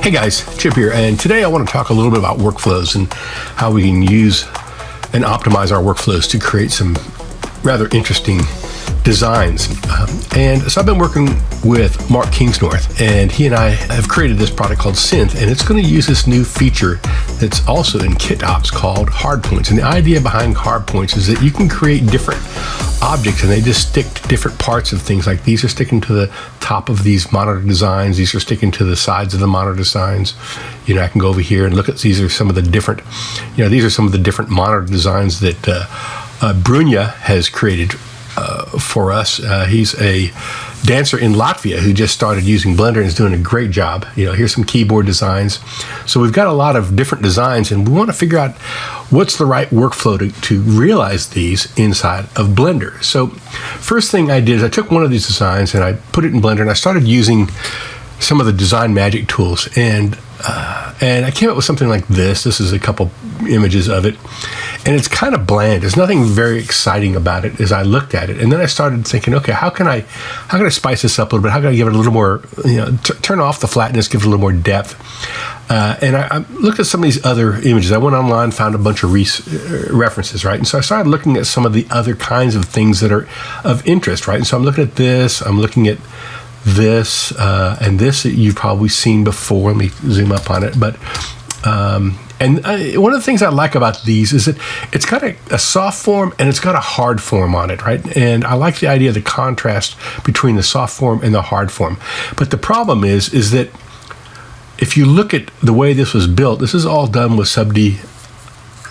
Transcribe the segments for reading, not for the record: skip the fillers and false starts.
Hey guys, Chip here, and today I want to talk a little bit about workflows and how we can use and optimize our workflows to create some rather interesting designs. And so I've been working with Mark Kingsnorth, and he and I have created this product called SYNTH, and it's going to use this new feature that's also in KitOps called hardpoints. And the idea behind hardpoints is that you can create different objects and they just stick to different parts of things. Like these are sticking to the top of these monitor designs, these are sticking to the sides of the monitor designs. You know, I can go over here and look at these are some of the different, these are some of the different monitor designs that Brunya has created for us. He's a dancer in Latvia who just started using Blender and is doing a great job. Here's some keyboard designs. So we've got a lot of different designs, and we want to figure out what's the right workflow to realize these inside of Blender. So first thing I did is I took one of these designs and I put it in Blender and I started using some of the design magic tools, and I came up with something like this. This is a couple images of it, and it's kind of bland. There's nothing very exciting about it as I looked at it, and then I started thinking, okay, how can I spice this up a little bit? How can I give it a little more, turn off the flatness, give it a little more depth? And I looked at some of these other images. I went online, found a bunch of references, right? And so I started looking at some of the other kinds of things that are of interest, right? And so I'm looking at this. I'm looking at this and this that you've probably seen before. Let me zoom up on it. But one of the things I like about these is that it's got a soft form and it's got a hard form on it, right? And I like the idea of the contrast between the soft form and the hard form. But the problem is that if you look at the way this was built, this is all done with sub-D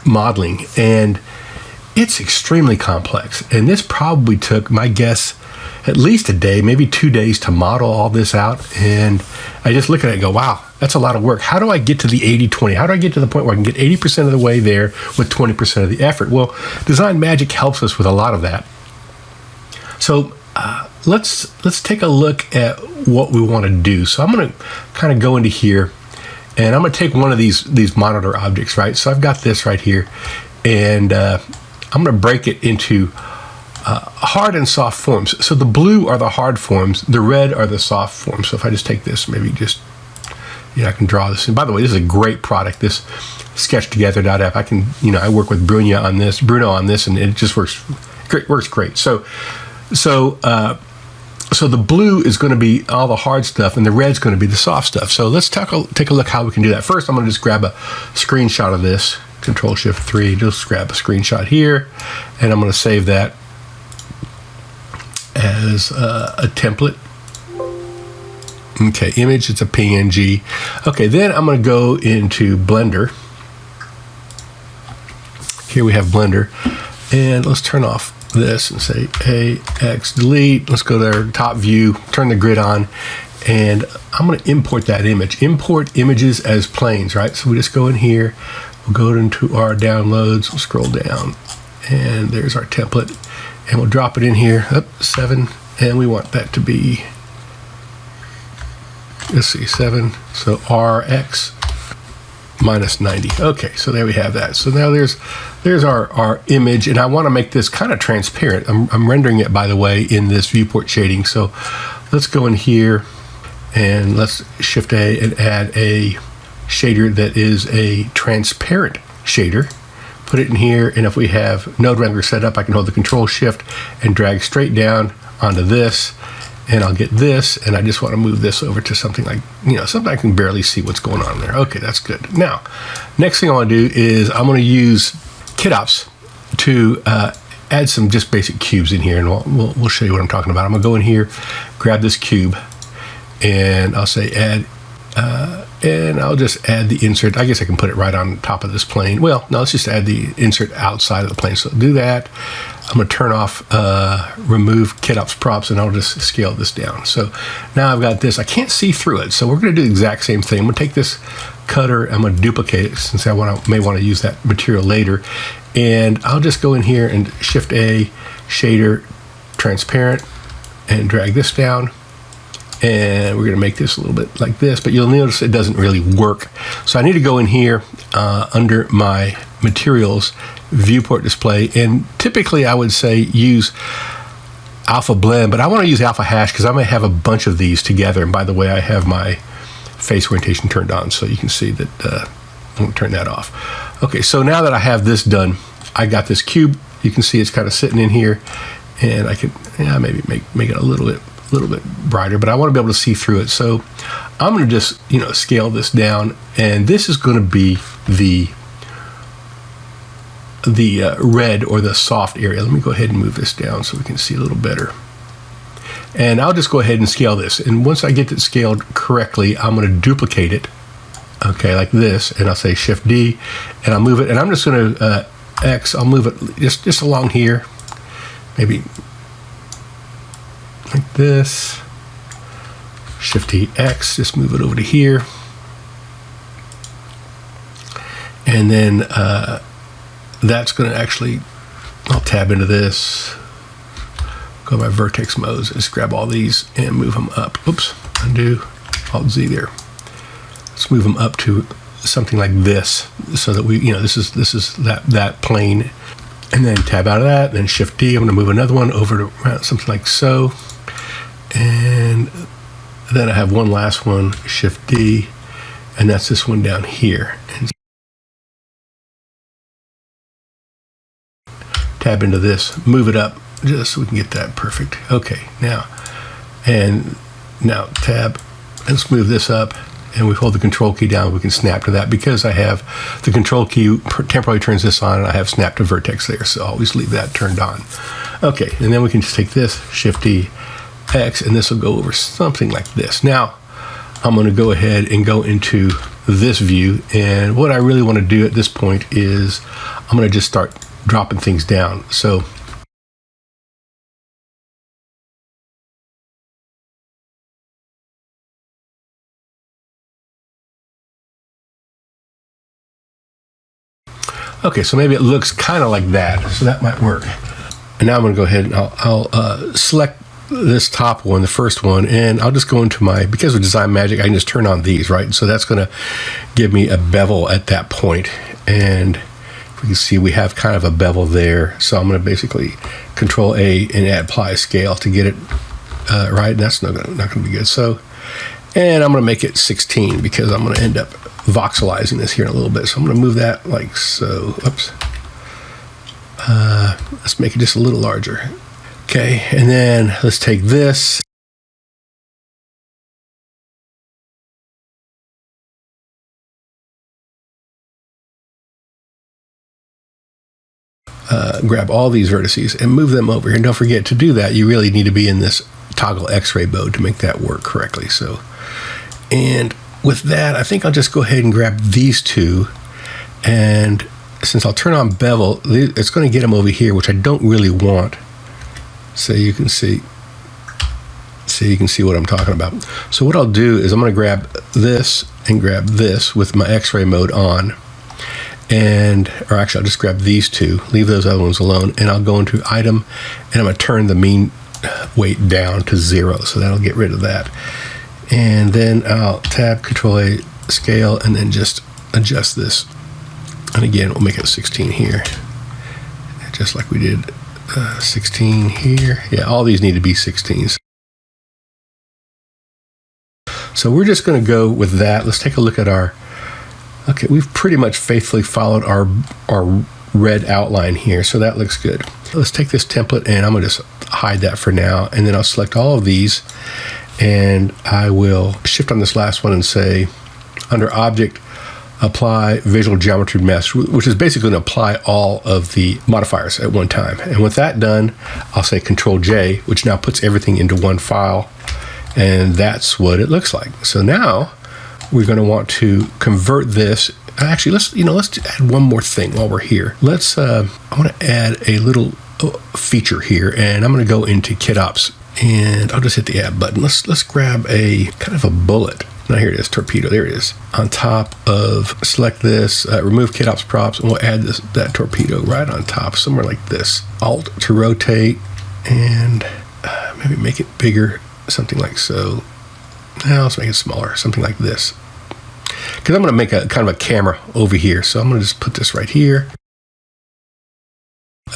modeling, and it's extremely complex. And this probably took, my guess, at least a day, maybe 2 days to model all this out. And I just look at it and go, wow, that's a lot of work. How do I get to the 80-20? How do I get to the point where I can get 80% of the way there with 20% of the effort? Well, Design Magic helps us with a lot of that. So let's take a look at what we want to do. So I'm going to kind of go into here, and I'm going to take one of these monitor objects, right? So I've got this right here, and I'm going to break it into hard and soft forms. So the blue are the hard forms, the red are the soft forms. So if I just take this, maybe just, I can draw this. And by the way, this is a great product, this sketchtogether.app. I can, I work with Bruno on this, and it just works great. So the blue is going to be all the hard stuff, and the red's going to be the soft stuff. So let's take a look how we can do that. First, I'm going to just grab a screenshot of this, Control-Shift-3, just grab a screenshot here, and I'm going to save that as a template. Okay, image, it's a PNG. Okay, then I'm going to go into Blender. Here we have Blender, and let's turn off this and say AX delete. Let's go to our top view, turn the grid on, and I'm going to import that image. Import images as planes, right? So we just go in here, we'll go into our downloads, we'll scroll down, and there's our template. And we'll drop it in here, 7, and we want that to be, let's see, 7, so RX minus 90. Okay, so there we have that. So now there's our image, and I want to make this kind of transparent. I'm rendering it, by the way, in this viewport shading. So let's go in here, and let's Shift A and add a shader that is a transparent shader. Put it in here, and if we have Node Renderer set up, I can hold the Control-Shift and drag straight down onto this, and I'll get this, and I just want to move this over to something like, something I can barely see what's going on there. Okay, that's good. Now, next thing I want to do is I'm going to use KitOps to add some just basic cubes in here, and we'll show you what I'm talking about. I'm going to go in here, grab this cube, and I'll say add, and I'll just add the insert. I guess I can put it right on top of this plane. Well, no, let's just add the insert outside of the plane. So do that. I'm going to turn off remove KitOps props, and I'll just scale this down. So now I've got this. I can't see through it, so we're going to do the exact same thing. I'm going to take this cutter, I'm going to duplicate it since I may want to use that material later, and I'll just go in here and Shift A, shader, transparent, and drag this down. And we're going to make this a little bit like this, but you'll notice it doesn't really work. So I need to go in here under my materials, viewport display, and typically I would say use alpha blend, but I want to use alpha hash because I may have a bunch of these together. And by the way, I have my face orientation turned on, so you can see that I'm going to turn that off. Okay, so now that I have this done, I got this cube. You can see it's kind of sitting in here, and I could maybe make it a little bit brighter, but I want to be able to see through it. So I'm going to just scale this down, and this is going to be the red or the soft area. Let me go ahead and move this down so we can see a little better. And I'll just go ahead and scale this. And once I get it scaled correctly, I'm going to duplicate it, okay, like this. And I'll say Shift D, and I'll move it. And I'm just going to I'll move it just along here, maybe like this. Shift D X, just move it over to here. And then that's going to actually, I'll tab into this, go to my vertex modes, and just grab all these and move them up. Oops, undo, Alt Z there. Let's move them up to something like this, so that we, this is that plane. And then tab out of that, and then Shift D. I'm going to move another one over to something like so. And then I have one last one, Shift D, and that's this one down here. And tab into this, move it up, just so we can get that perfect. Okay, now tab, and let's move this up, and we hold the control key down, we can snap to that. Because I have the control key temporarily turns this on, and I have snap to vertex there, so always leave that turned on. Okay, and then we can just take this, Shift D, X, and this will go over something like this. Now, I'm going to go ahead and go into this view, and what I really want to do at this point is I'm going to just start dropping things down. So okay, so maybe it looks kind of like that, so that might work. And now I'm going to go ahead and I'll select this top one, the first one, and I'll just go into my, because of Design Magic, I can just turn on these, right? So that's going to give me a bevel at that point. And you can see we have kind of a bevel there, so I'm going to basically Control A and apply scale to get it right, and that's not going to be good. So, and I'm going to make it 16 because I'm going to end up voxelizing this here in a little bit. So I'm going to move that like so. Oops. Let's make it just a little larger. Okay, and then let's take this. Grab all these vertices and move them over here. And don't forget, to do that, you really need to be in this toggle X-ray mode to make that work correctly. So, and with that, I think I'll just go ahead and grab these two. And since I'll turn on bevel, it's going to get them over here, which I don't really want. So you can see what I'm talking about. So what I'll do is I'm going to grab this and grab this with my X-ray mode on. Or actually, I'll just grab these two, leave those other ones alone, and I'll go into item, and I'm going to turn the mean weight down to 0, so that'll get rid of that. And then I'll tab, Control A, scale, and then just adjust this. And again, we'll make it 16 here, just like we did 16 here. Yeah, all these need to be 16s. So we're just going to go with that. Let's take a look at our. Okay, we've pretty much faithfully followed our red outline here, so that looks good. Let's take this template, and I'm going to just hide that for now, and then I'll select all of these, and I will shift on this last one and say, under Object, Apply Visual Geometry Mesh, which is basically going to apply all of the modifiers at one time. And with that done, I'll say Control J, which now puts everything into one file, and that's what it looks like. So now we're going to want to convert this. Actually, let's add one more thing while we're here. I want to add a little feature here, and I'm going to go into KitOps, and I'll just hit the add button. Let's grab a kind of a bullet. Now here it is, torpedo. There it is. On top of, select this, remove KitOps props, and we'll add that torpedo right on top, somewhere like this. Alt to rotate, and maybe make it bigger, something like so. Now let's make it smaller, something like this. Because I'm going to make a kind of a camera over here. So I'm going to just put this right here.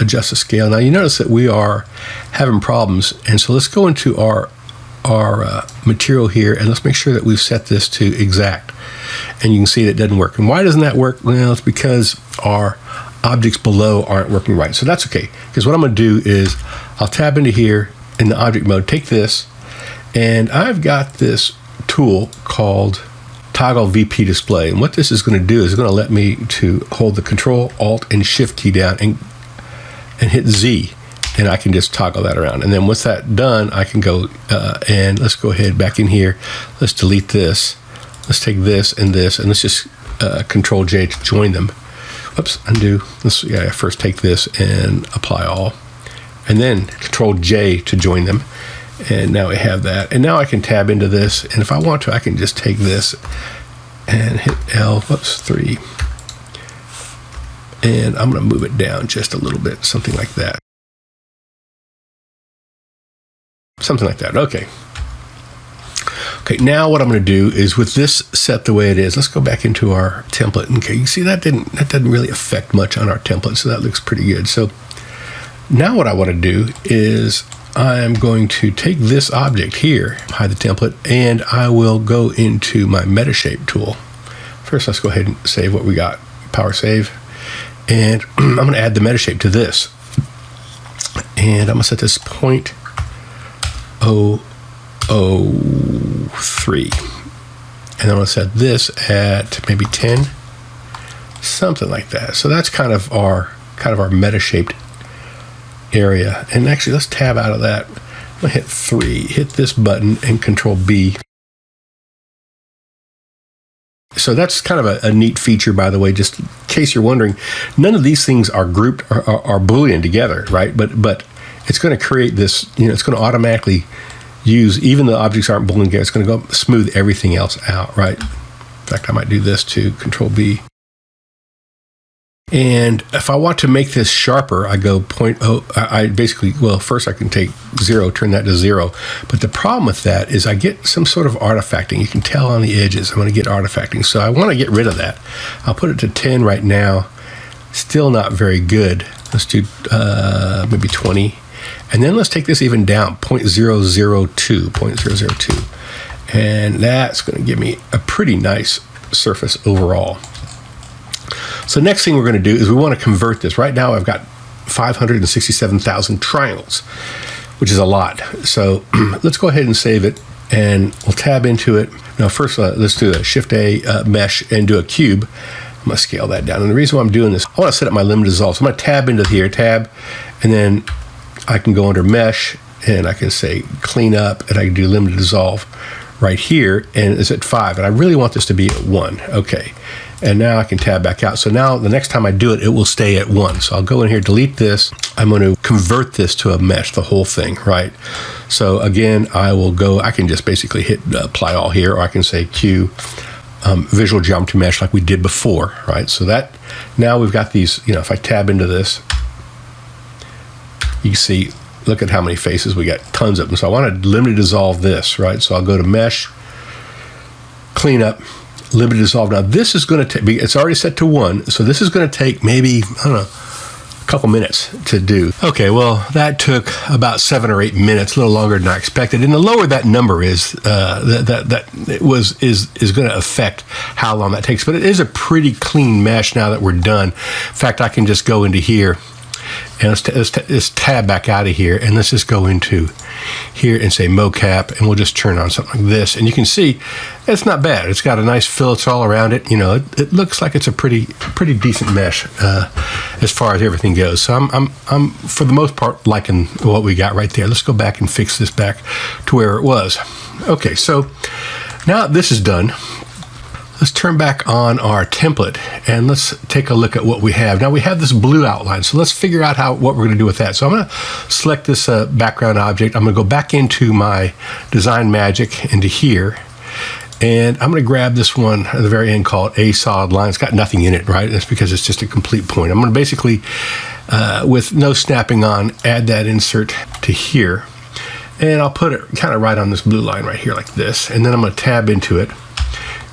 Adjust the scale. Now you notice that we are having problems. And so let's go into our our material here, and let's make sure that we've set this to exact. And you can see that it doesn't work. And why doesn't that work? Well, it's because our objects below aren't working right. So that's okay, because what I'm going to do is I'll tab into here in the object mode, take this, and I've got this tool called Toggle VP Display. And what this is going to do is it's going to let me to hold the Control, Alt, and Shift key down and hit Z. And I can just toggle that around. And then once that's done, I can go and let's go ahead back in here. Let's delete this. Let's take this, and let's just Control J to join them. Whoops, undo. Yeah, first take this and apply all. And then Control J to join them. And now we have that. And now I can tab into this. And if I want to, I can just take this and hit L, 3. And I'm going to move it down just a little bit, something like that. Something like that. Okay. Okay, now what I'm going to do is with this set the way it is, let's go back into our template. Okay, you see that doesn't really affect much on our template, so that looks pretty good. So now what I want to do is I'm going to take this object here, hide the template, and I will go into my METASHAPE tool. First, let's go ahead and save what we got. Power save. And I'm going to add the METASHAPE to this. And I'm going to set this 0.003. And I'm going to set this at maybe 10. Something like that. So that's kind of our METASHAPE area. And actually, let's tab out of that. I'm going to hit 3, hit this button, and Control B. So that's kind of a neat feature, by the way, just in case you're wondering. None of these things are grouped or are Boolean together, right? But it's going to create this, it's going to automatically use, even though objects aren't Boolean together, it's going to go smooth everything else out, right? In fact, I might do this too, Control B. And if I want to make this sharper, I go 0.0. First I can take 0, turn that to 0. But the problem with that is I get some sort of artifacting. You can tell on the edges I'm going to get artifacting. So I want to get rid of that. I'll put it to 10 right now. Still not very good. Let's do maybe 20. And then let's take this even down, 0.002. And that's going to give me a pretty nice surface overall. So next thing we're going to do is we want to convert this. Right now I've got 567,000 triangles, which is a lot. So let's go ahead and save it, and we'll tab into it. Now first let's do a Shift-A mesh and do a cube. I'm going to scale that down. And the reason why I'm doing this, I want to set up my limit dissolve. So I'm going to tab into here, tab, and then I can go under mesh, and I can say clean up, and I can do limited dissolve right here, and it's at 5. And I really want this to be at 1. Okay. And now I can tab back out. So now the next time I do it, it will stay at 1. So I'll go in here, delete this. I'm going to convert this to a mesh, the whole thing, right? So again, I can just basically hit apply all here, or I can say Q visual geometry mesh like we did before, right? So that now we've got these, if I tab into this, you can see, look at how many faces we got, tons of them. So I want to limit dissolve this, right? So I'll go to mesh, clean up, limited dissolve. Now this is going to take, it's already set to 1, so this is going to take maybe, I don't know, a couple minutes to do. Okay, well that took about 7 or 8 minutes, a little longer than I expected. And the lower that number is, is going to affect how long that takes. But it is a pretty clean mesh now that we're done. In fact, I can just go into here. And let's tab back out of here, and let's just go into here and say mocap, and we'll just turn on something like this. And you can see it's not bad. It's got a nice fillets all around it. It looks like it's a pretty decent mesh as far as everything goes. So I'm for the most part liking what we got right there. Let's go back and fix this back to where it was. Okay, so now this is done. Let's turn back on our template and let's take a look at what we have. Now we have this blue outline, so let's figure out what we're going to do with that. So I'm going to select this background object. I'm going to go back into my Design Magic into here, and I'm going to grab this one at the very end called A Solid Line. It's got nothing in it, right? That's because it's just a complete point. I'm going to basically, with no snapping on, add that insert to here, and I'll put it kind of right on this blue line right here like this, and then I'm going to tab into it.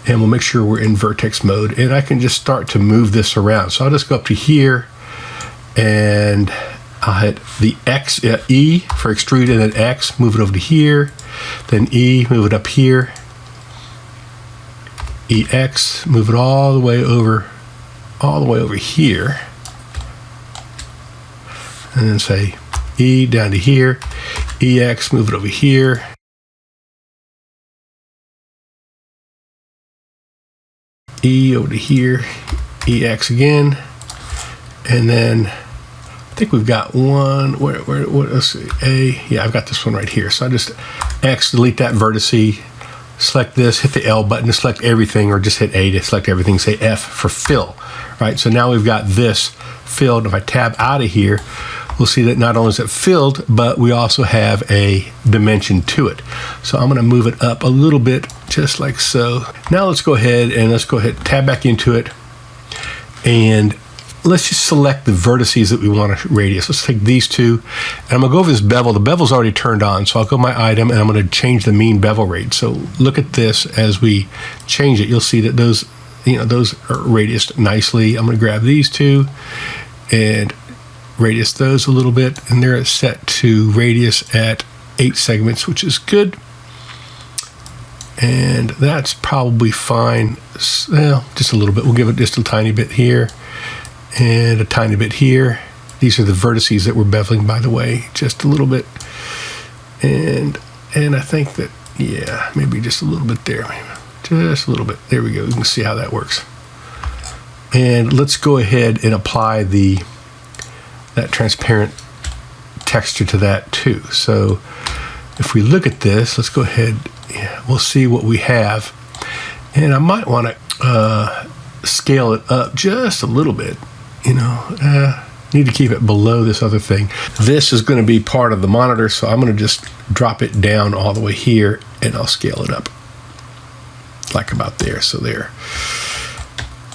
And we'll make sure we're in vertex mode, and I can just start to move this around. So I'll just go up to here, and I'll hit the X, E for extrude, and then X, move it over to here, then E, move it up here, EX, move it all the way over here, and then say E down to here, EX, move it over here, E over to here, EX again, and then I think we've got one, what, let's see, A, yeah, I've got this one right here. So I just X, delete that vertice, select this, hit the L button to select everything, or just hit A to select everything, say F for fill, right? So now we've got this filled. If I tab out of here, we'll see that not only is it filled, but we also have a dimension to it. So I'm gonna move it up a little bit, just like so. Now let's go ahead and tab back into it, and let's just select the vertices that we want to radius. Let's take these two, and I'm gonna go over this bevel. The bevel's already turned on, so I'll go my item, and I'm gonna change the mean bevel rate. So look at this as we change it. You'll see that those are radiused nicely. I'm gonna grab these two and radius those a little bit, and they're set to radius at 8 segments, which is good. And that's probably fine. Well, just a little bit. We'll give it just a tiny bit here and a tiny bit here. These are the vertices that we're beveling, by the way, just a little bit. And I think that, yeah, maybe just a little bit there. Just a little bit. There we go. You can see how that works. And let's go ahead and apply that transparent texture to that too. So if we look at this, let's go ahead, we'll see what we have. And I might want to scale it up just a little bit, need to keep it below this other thing. This is going to be part of the monitor, so I'm going to just drop it down all the way here, and I'll scale it up like about there. So there.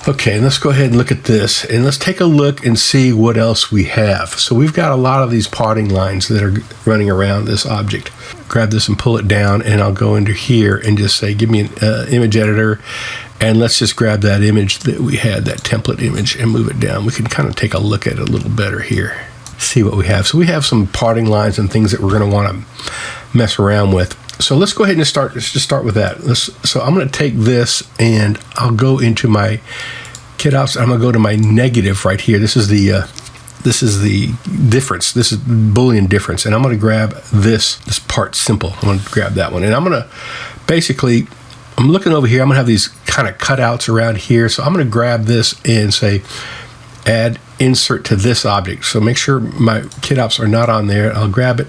Okay, and let's go ahead and look at this, and let's take a look and see what else we have. So we've got a lot of these parting lines that are running around this object. Grab this and pull it down, and I'll go into here and just say, give me an image editor, and let's just grab that image that we had, that template image, and move it down. We can kind of take a look at it a little better here, see what we have. So we have some parting lines and things that we're going to want to mess around with. So let's go ahead and start with that. So I'm going to take this, and I'll go into my kit ops. I'm going to go to my negative right here. This is the difference. This is Boolean difference, and I'm going to grab this part simple. I'm going to grab that one, and I'm going to basically, I'm looking over here. I'm going to have these kind of cutouts around here. So I'm going to grab this and say add insert to this object. So make sure my kit ops are not on there. I'll grab it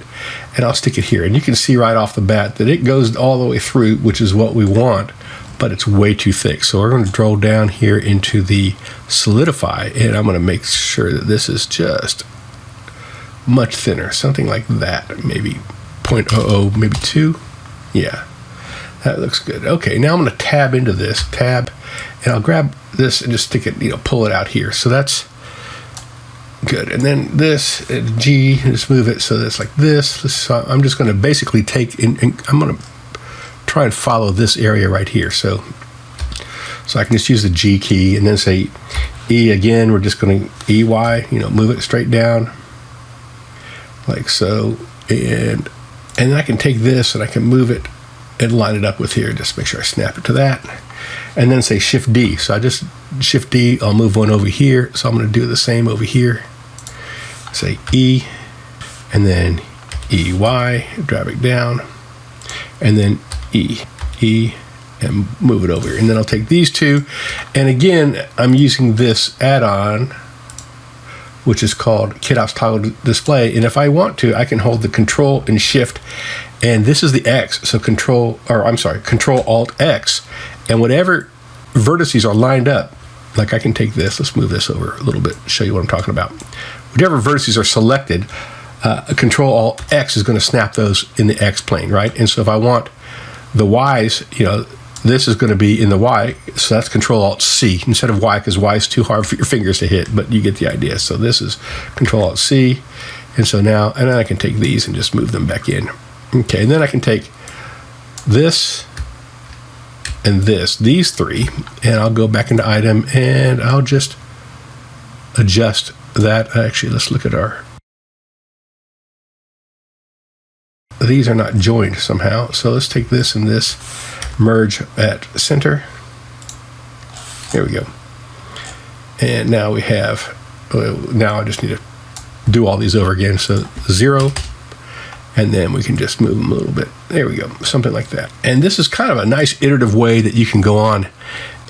and I'll stick it here. And you can see right off the bat that it goes all the way through, which is what we want, but it's way too thick. So we're going to drill down here into the solidify, and I'm going to make sure that this is just much thinner, something like that, maybe 0.00, maybe 2. Yeah, that looks good. Okay, now I'm going to tab into this, and I'll grab this and just stick it, pull it out here. So that's good. And then this, G, just move it so that's like this. So I'm just going to basically take, and I'm going to try and follow this area right here. So I can just use the G key and then say E again. We're just going to EY, move it straight down like so. And then I can take this and I can move it and line it up with here. Just make sure I snap it to that. And then say Shift D. So I just Shift D, I'll move one over here. So I'm going to do the same over here. Say E, and then EY, drag it down, and then E, and move it over here. And then I'll take these two, and again, I'm using this add-on, which is called Kit Ops Toggle Display. And if I want to, I can hold the Control and Shift, and this is the X. So Control Alt X, and whatever vertices are lined up, like I can take this, let's move this over a little bit, show you what I'm talking about. Whatever vertices are selected, Control Alt X is going to snap those in the X plane, right? And so if I want the Y's, this is going to be in the Y, so that's Control Alt C instead of Y, because Y is too hard for your fingers to hit, but you get the idea. So this is Control Alt C, and so now, and then I can take these and just move them back in. Okay, and then I can take this and these three, and I'll go back into item, and I'll just adjust that. Actually, let's look at our these are not joined somehow. So let's take this and this, merge at center. There we go. And now we have, now I just need to do all these over again. So 0, and then we can just move them a little bit. There we go, something like that. And this is kind of a nice iterative way that you can go on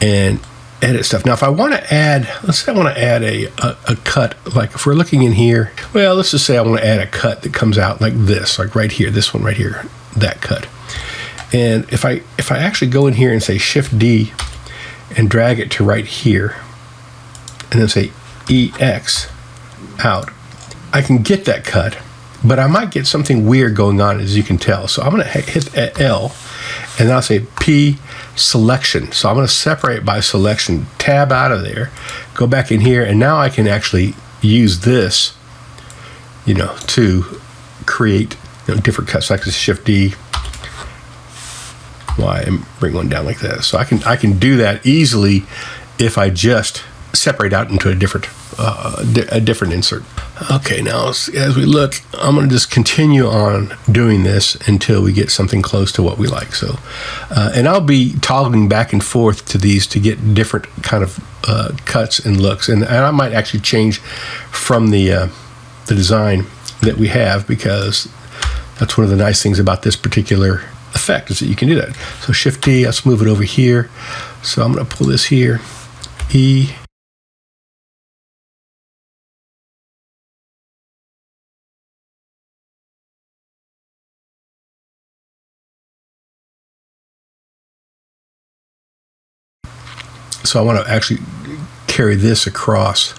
and edit stuff. Now, if I want to add, let's say I want to add a cut, like if we're looking in here, well, let's just say I want to add a cut that comes out like this, like right here, this one right here, that cut. And if I actually go in here and say Shift D and drag it to right here, and then say EX out, I can get that cut, but I might get something weird going on, as you can tell. So I'm going to hit L, and then I'll say P selection. So I'm going to separate by selection, tab out of there, go back in here, and now I can actually use this, you know, to create, you know, different cuts. Like this, Shift D, Y, and bring one down like that. So I can do that easily if I just separate out into a different insert. Okay, now as we look, I'm going to just continue on doing this until we get something close to what we like. So, and I'll be toggling back and forth to these to get different kind of cuts and looks, and I might actually change from the design that we have, because that's one of the nice things about this particular effect, is that you can do that. So Shift D, let's move it over here. So I'm going to pull this here, E. So I want to actually carry this across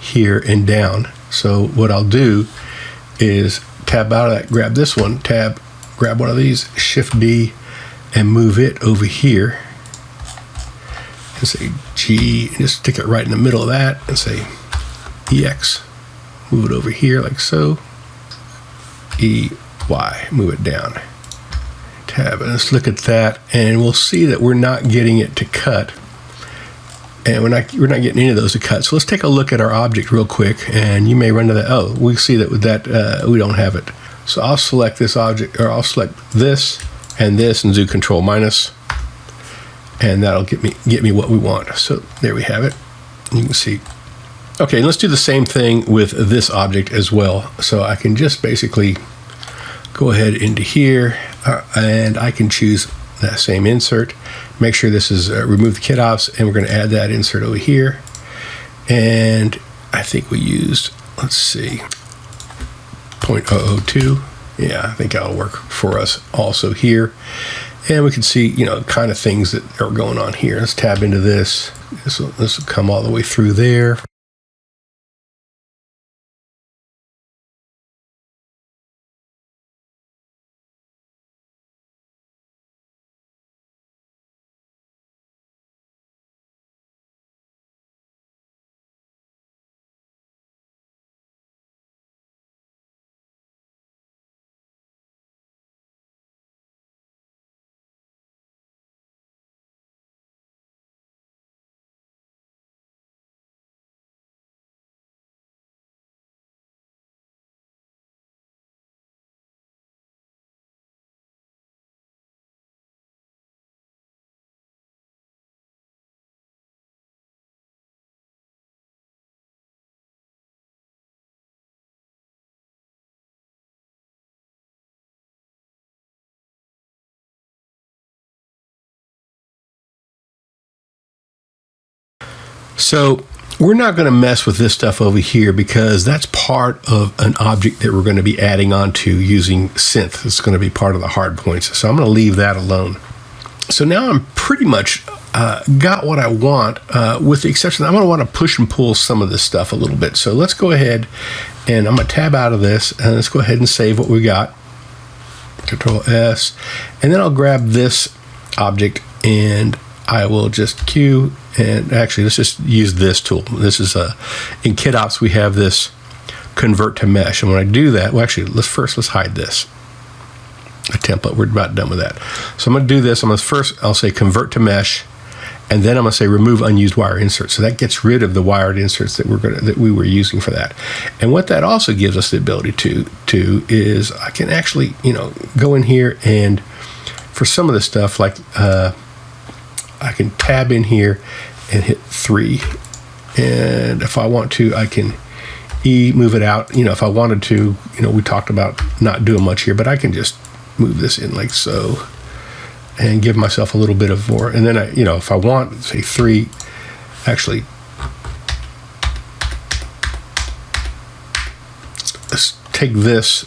here and down. So what I'll do is tab out of that, grab this one, tab, grab one of these, Shift D, and move it over here. And say G, and just stick it right in the middle of that, and say EX. Move it over here like so. EY, move it down. Tab, and let's look at that, and we'll see that we're not getting it to cut. And we're not getting any of those to cut. So let's take a look at our object real quick, and you may run to that. Oh, we see that with that we don't have it. So I'll select this object, or I'll select this and do Control minus, and that'll get me what we want. So there we have it. You can see. Okay, let's do the same thing with this object as well. So I can just basically go ahead into here, and I can choose that same insert. Make sure this is remove the kit ops, and we're going to add that insert over here. And I think we used, let's see, 0.002. Yeah, I think that'll work for us also here. And we can see, you know, kind of things that are going on here. Let's tab into this. This will come all the way through there. So we're not going to mess with this stuff over here, because that's part of an object that we're going to be adding on to using synth. It's going to be part of the hard points. So I'm going to leave that alone. So now I'm pretty much got what I want, with the exception I'm going to want to push and pull some of this stuff a little bit. So let's go ahead, and I'm going to tab out of this, and let's go ahead and save what we got. Control S, and then I'll grab this object, and I will just Q, and actually let's just use this tool. This is in KitOps we have this convert to mesh, and when I do that, well, actually let's hide this, a template. We're about done with that. So I'm going to do this. I'll say convert to mesh, And then I'm going to say remove unused wire inserts. So that gets rid of the wired inserts that we were using for that. And what that also gives us the ability to is I can actually, go in here, and for some of the stuff, like I can tab in here and hit 3. And if I want to, I can move it out. If I wanted to, we talked about not doing much here, but I can just move this in like so and give myself a little bit of more. And then if I want, say 3, actually, let's take this.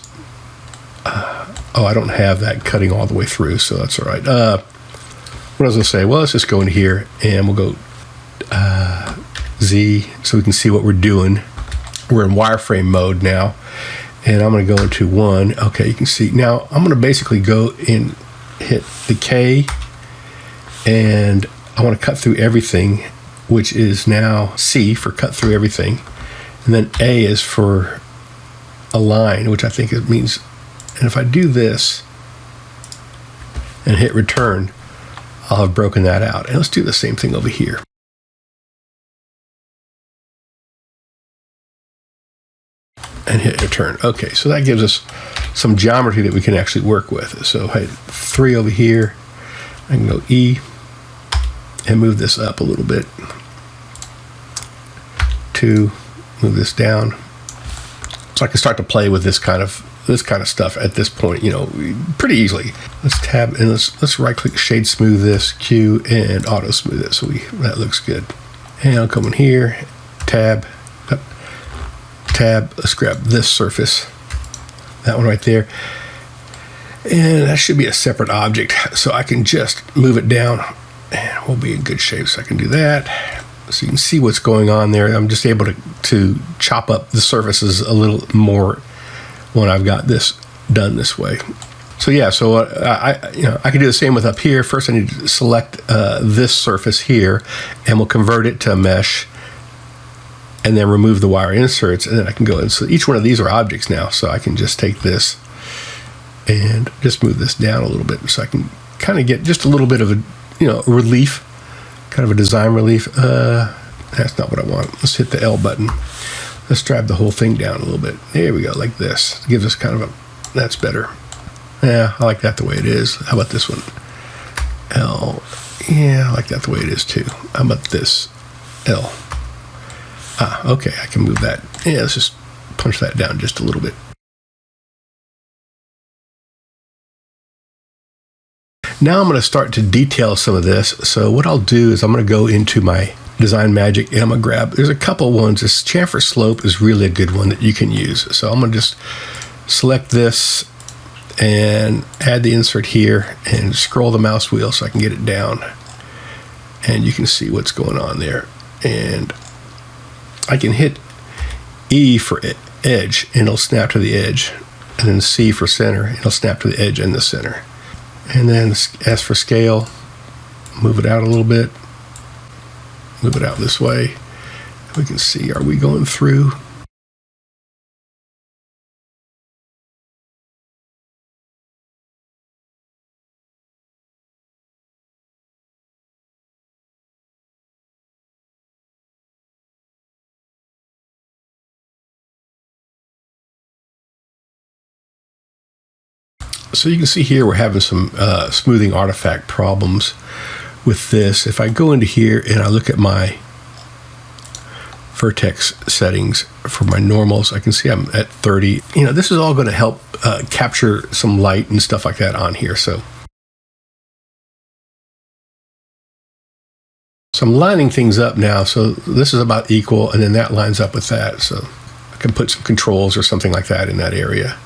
I don't have that cutting all the way through, so that's all right. What I was going to say, well, let's just go in here and we'll go Z so we can see what we're doing. We're in wireframe mode now, and I'm going to go into 1. Okay, you can see. Now, I'm going to basically go and hit the K, and I want to cut through everything, which is now C for cut through everything. And then A is for align, which I think it means. And if I do this and hit return, I'll have broken that out. And let's do the same thing over here. And hit return. Okay, so that gives us some geometry that we can actually work with. So I hit 3 over here. I can go E and move this up a little bit. 2, move this down. So I can start to play with this kind of stuff at this point, pretty easily. Let's tab and let's right click shade smooth this, Q, and auto smooth it. So that looks good. And I'll come in here, tab, let's grab this surface, that one right there. And that should be a separate object. So I can just move it down and we'll be in good shape. So I can do that. So you can see what's going on there. I'm just able to chop up the surfaces a little more when I've got this done this way. So yeah, so I can do the same with up here. First I need to select this surface here, and we'll convert it to a mesh, and then remove the wire inserts, and then I can go in. So each one of these are objects now, so I can just take this and just move this down a little bit, so I can kind of get just a little bit of a relief, kind of a design relief. That's not what I want. Let's hit the L button. Let's drag the whole thing down a little bit. There we go, like this. It gives us kind of that's better. Yeah, I like that the way it is. How about this one? L. Yeah, I like that the way it is too. How about this? L. Okay, I can move that. Yeah, let's just punch that down just a little bit. Now I'm going to start to detail some of this. So what I'll do is I'm going to go into my Design Magic, and I'm going to grab, there's a couple ones. This chamfer slope is really a good one that you can use. So I'm going to just select this and add the insert here and scroll the mouse wheel so I can get it down. And you can see what's going on there. And I can hit E for edge, and it'll snap to the edge. And then C for center, it'll snap to the edge and the center. And then S for scale, move it out a little bit. Move it out this way. We can see, are we going through? So you can see here we're having some smoothing artifact problems with this. If I go into here and I look at my vertex settings for my normals, I can see I'm at 30. This is all going to help capture some light and stuff like that on here. So I'm lining things up now. So this is about equal, and then that lines up with that. So I can put some controls or something like that in that area.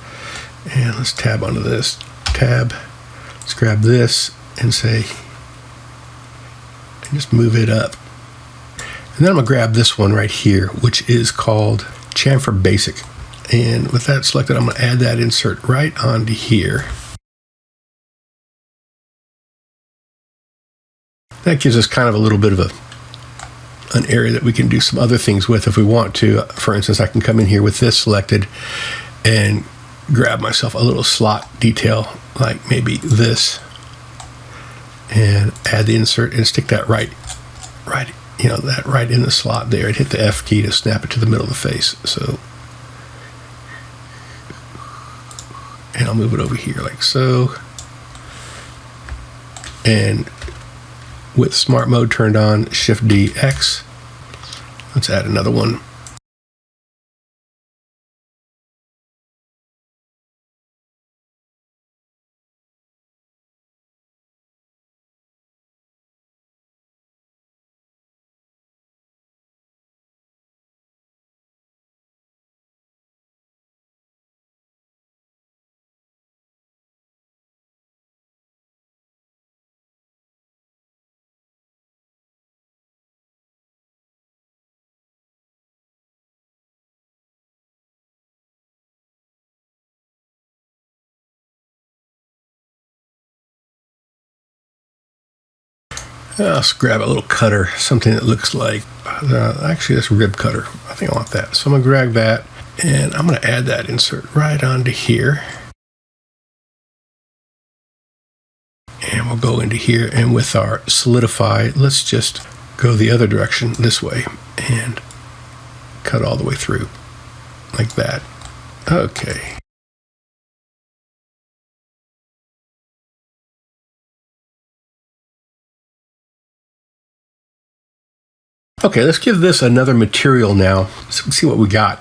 And let's tab onto this. Tab. Let's grab this and say, and just move it up. And then I'm going to grab this one right here, which is called Chamfer Basic. And with that selected, I'm going to add that insert right onto here. That gives us kind of a little bit of an area that we can do some other things with if we want to. For instance, I can come in here with this selected and grab myself a little slot detail, like maybe this, and add the insert and stick that right right, you know, that right in the slot there. I'd hit the F key to snap it to the middle of the face. So, and I'll move it over here like so. And with smart mode turned on, Shift D X. Let's add another one. Let's grab a little cutter, something that looks like, actually this rib cutter. I think I want that. So I'm gonna grab that and I'm gonna add that insert right onto here. And we'll go into here, and with our solidify, let's just go the other direction this way and cut all the way through like that. Okay. Okay, let's give this another material now. So we can see what we got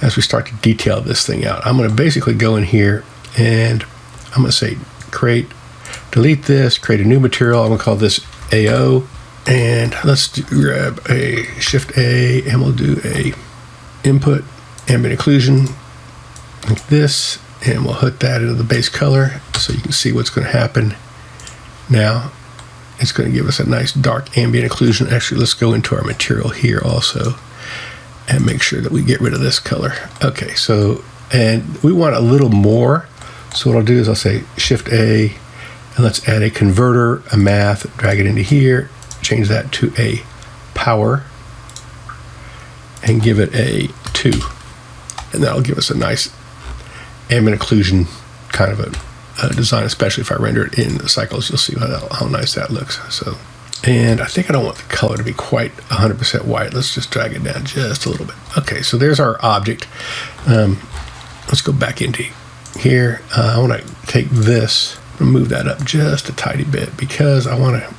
as we start to detail this thing out. I'm going to basically go in here and I'm going to say create, delete this, create a new material. I'm going to call this AO, and let's grab a Shift A and we'll do a input ambient occlusion like this, and we'll hook that into the base color so you can see what's going to happen now. It's going to give us a nice dark ambient occlusion. Actually, let's go into our material here also and make sure that we get rid of this color. Okay, so, and we want a little more. So what I'll do is I'll say Shift A, and let's add a converter, a math, drag it into here, change that to a power, and give it a 2. And that'll give us a nice ambient occlusion kind of a design, especially if I render it in cycles. You'll see how nice that looks. So, and I think I don't want the color to be quite 100% white. Let's just drag it down just a little bit. Okay, so there's our object. Let's go back into here. I want to take this and move that up just a tiny bit because I want to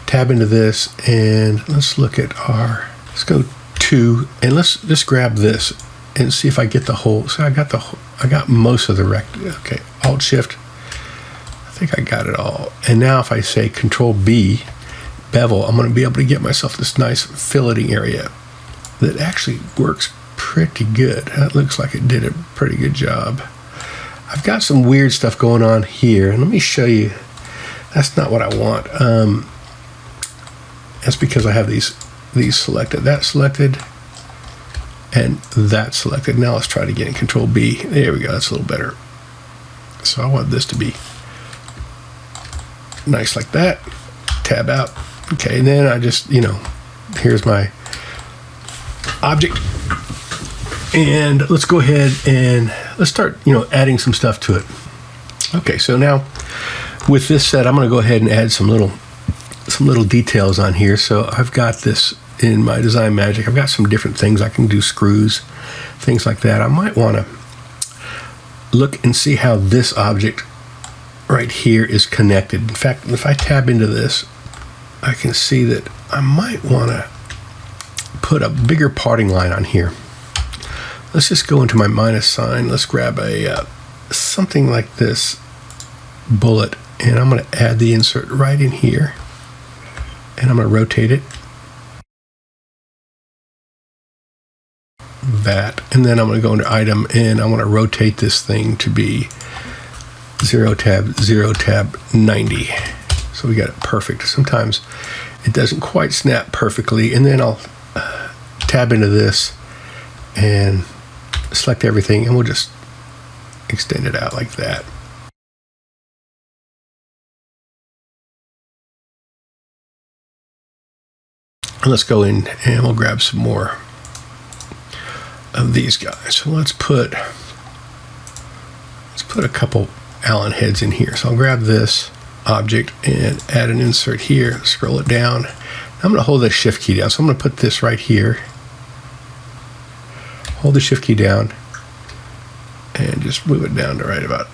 tab into this, and let's look at our, let's go 2, and let's just grab this and see if I get the whole. So I got most of the rect. Okay, Alt Shift. I think I got it all. And now if I say Control B, bevel, I'm going to be able to get myself this nice filleting area that actually works pretty good. That looks like it did a pretty good job. I've got some weird stuff going on here, and let me show you. That's not what I want. That's because I have these selected. That selected. And that's selected. Now let's try it again. Control B. There we go. That's a little better. So I want this to be nice like that. Tab out. Okay, and then I just, you know, here's my object. And let's go ahead and let's start, you know, adding some stuff to it. Okay, so now with this set, I'm going to go ahead and add some little details on here. So I've got this in my design magic. I've got some different things. I can do screws, things like that. I might want to look and see how this object right here is connected. In fact, if I tab into this, I can see that I might want to put a bigger parting line on here. Let's just go into my minus sign. Let's grab a something like this bullet, and I'm going to add the insert right in here, and I'm going to rotate it. That, and then I'm going to go into item, and I want to rotate this thing to be 0 tab 90. So we got it perfect. Sometimes it doesn't quite snap perfectly, and then I'll tab into this and select everything, and we'll just extend it out like that. And let's go in and we'll grab some more of these guys. So let's put a couple Allen heads in here. So I'll grab this object and add an insert here, scroll it down. I'm going to hold the shift key down. So I'm going to put this right here. Hold the shift key down and just move it down to right about,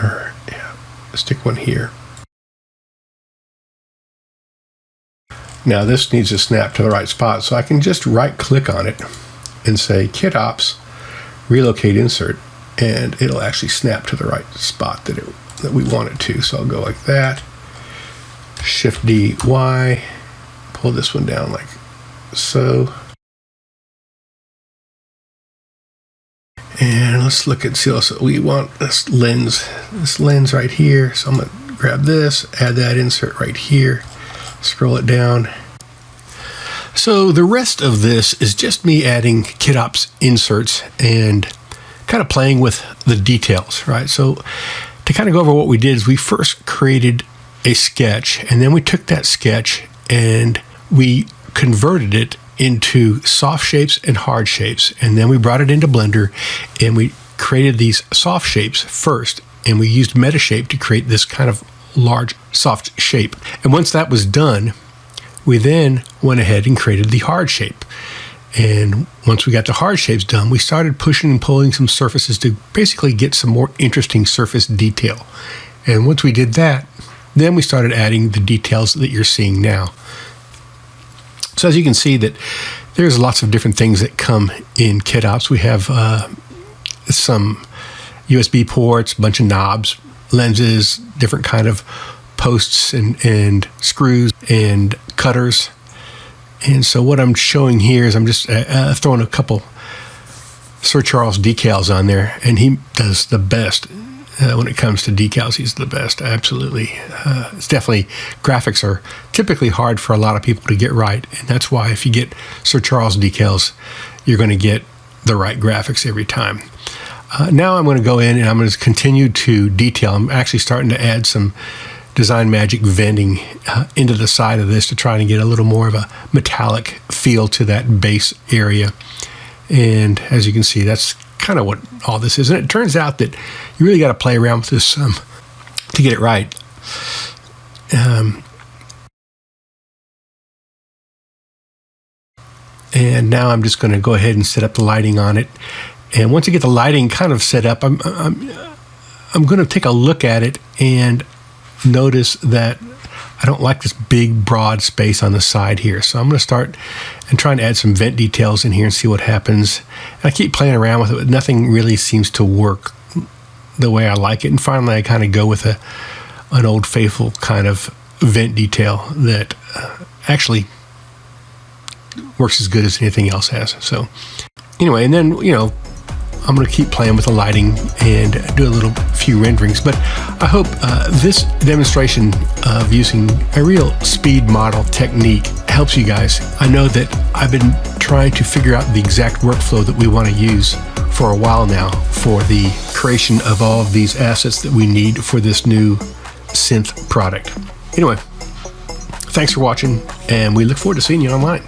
or yeah, stick one here. Now this needs to snap to the right spot, so I can just right click on it and say Kit Ops, relocate insert, and it'll actually snap to the right spot that we want it to. So I'll go like that, Shift D, Y, pull this one down like so. And let's look and see also, we want this lens right here. So I'm gonna grab this, add that insert right here, scroll it down. So the rest of this is just me adding Kit Ops inserts and kind of playing with the details, right? So to kind of go over what we did is we first created a sketch, and then we took that sketch and we converted it into soft shapes and hard shapes, and then we brought it into Blender and we created these soft shapes first, and we used METASHAPE to create this kind of large soft shape. And once that was done, we then went ahead and created the hard shape. And once we got the hard shapes done, we started pushing and pulling some surfaces to basically get some more interesting surface detail. And once we did that, then we started adding the details that you're seeing now. So as you can see, that there's lots of different things that come in Kit Ops. We have some USB ports, a bunch of knobs, lenses, different kind of posts and screws and cutters. And so what I'm showing here is I'm just throwing a couple Sir Charles decals on there, and he does the best when it comes to decals. He's the best, absolutely. It's definitely, graphics are typically hard for a lot of people to get right, and that's why if you get Sir Charles decals, you're going to get the right graphics every time. Now I'm going to go in and I'm going to continue to detail. I'm actually starting to add some Design Magic venting into the side of this to try and get a little more of a metallic feel to that base area. And as you can see, that's kind of what all this is. And it turns out that you really got to play around with this to get it right. And now I'm just going to go ahead and set up the lighting on it. And once I get the lighting kind of set up, I'm going to take a look at it and notice that I don't like this big broad space on the side here. So I'm going to start and try and add some vent details in here and see what happens. And I keep playing around with it, but nothing really seems to work the way I like it. And finally I kind of go with an old faithful kind of vent detail that actually works as good as anything else has. So anyway, and then, you know, I'm going to keep playing with the lighting and do a few renderings. But I hope this demonstration of using a real speed model technique helps you guys. I know that I've been trying to figure out the exact workflow that we want to use for a while now for the creation of all of these assets that we need for this new synth product. Anyway, thanks for watching, and we look forward to seeing you online.